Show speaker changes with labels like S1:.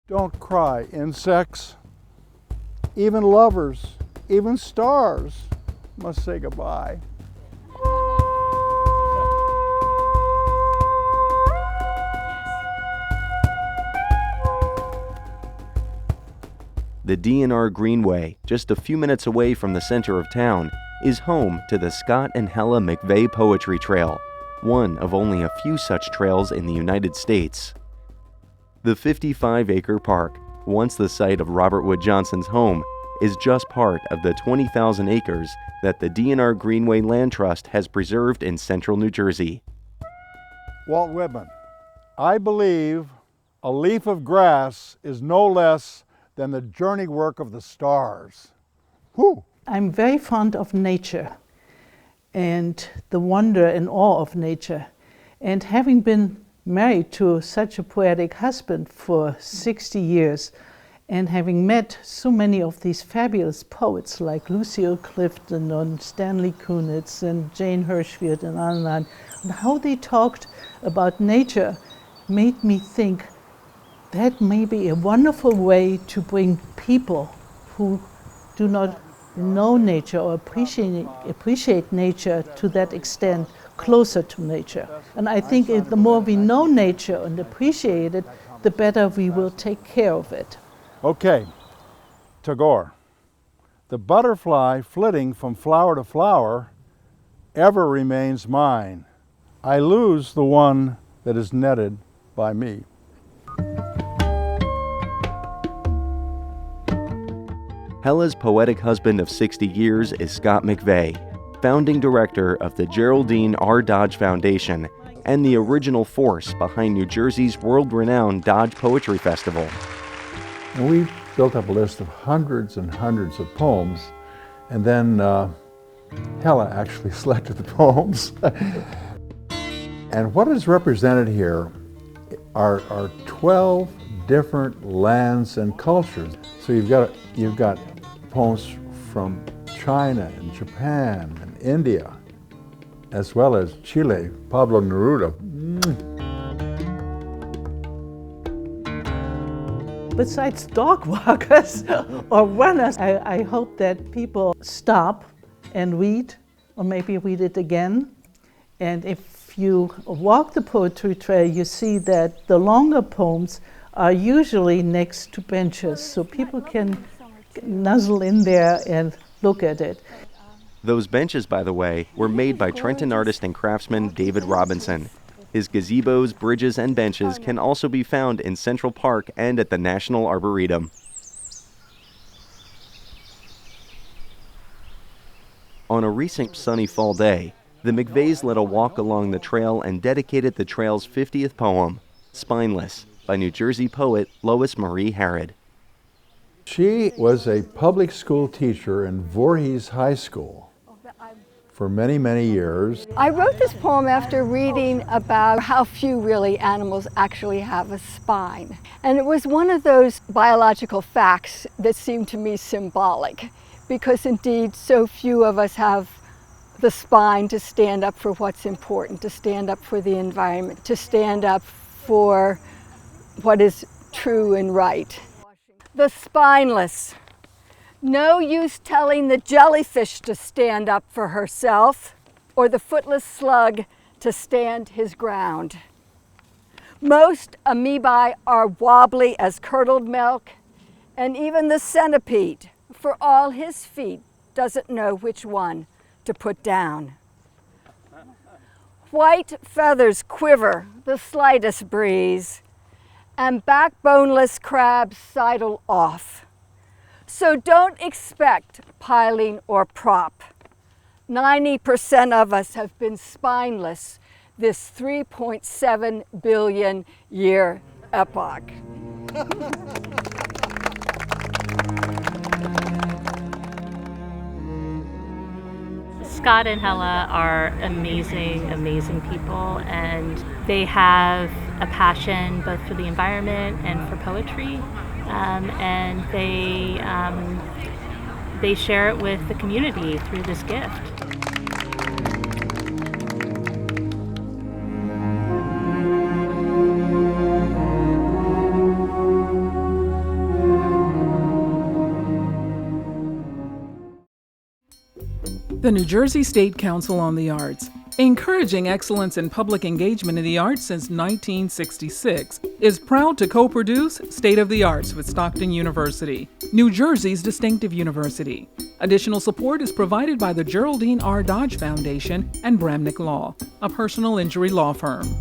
S1: Don't cry, insects. Even lovers, even stars must say goodbye.
S2: The D&R Greenway, just a few minutes away from the center of town, is home to the Scott and Hella McVay Poetry Trail, one of only a few such trails in the United States. The 55-acre park, once the site of Robert Wood Johnson's home, is just part of the 20,000 acres that the D&R Greenway Land Trust has preserved in central New Jersey.
S1: Walt Whitman, I believe a leaf of grass is no less than the journey work of the stars. Whew.
S3: I'm very fond of nature and the wonder and awe of nature. And having been married to such a poetic husband for 60 years and having met so many of these fabulous poets like Lucille Clifton and Stanley Kunitz and Jane Hirschfield and on, and how they talked about nature made me think that may be a wonderful way to bring people who do not know nature or appreciate nature to that extent closer to nature. And I think the more we know nature and appreciate it, the better we will take care of it.
S1: Okay, Tagore. The butterfly flitting from flower to flower ever remains mine. I lose the one that is netted by me.
S2: Hella's poetic husband of 60 years is Scott McVay, founding director of the Geraldine R. Dodge Foundation and the original force behind New Jersey's world-renowned Dodge Poetry Festival.
S1: And we built up a list of hundreds and hundreds of poems, and then Hella actually selected the poems. And what is represented here are 12 different lands and cultures. So you've got poems from China and Japan and India, as well as Chile, Pablo Neruda.
S3: Besides dog walkers or runners, I hope that people stop and read, or maybe read it again. And if you walk the poetry trail, you see that the longer poems are usually next to benches, so people can nuzzle in there and look at it.
S2: Those benches, by the way, were made by Trenton artist and craftsman David Robinson. His gazebos, bridges, and benches can also be found in Central Park and at the National Arboretum. On a recent sunny fall day, the McVays led a walk along the trail and dedicated the trail's 50th poem, Spineless, by New Jersey poet Lois Marie Harrod.
S1: She was a public school teacher in Voorhees High School for many, many years.
S4: I wrote this poem after reading about how few really animals actually have a spine. And it was one of those biological facts that seemed to me symbolic, because indeed so few of us have the spine to stand up for what's important, to stand up for the environment, to stand up for what is true and right. The spineless. No use telling the jellyfish to stand up for herself or the footless slug to stand his ground. Most amoebae are wobbly as curdled milk, and even the centipede, for all his feet, doesn't know which one to put down. White feathers quiver the slightest breeze, and backboneless crabs sidle off. So don't expect piling or prop. 90% of us have been spineless this 3.7 billion year epoch.
S5: Scott and Hella are amazing, amazing people, and they have a passion both for the environment and for poetry, and they share it with the community through this gift.
S6: The New Jersey State Council on the Arts, encouraging excellence in public engagement in the arts since 1966, is proud to co-produce State of the Arts with Stockton University, New Jersey's distinctive university. Additional support is provided by the Geraldine R. Dodge Foundation and Bramnick Law, a personal injury law firm.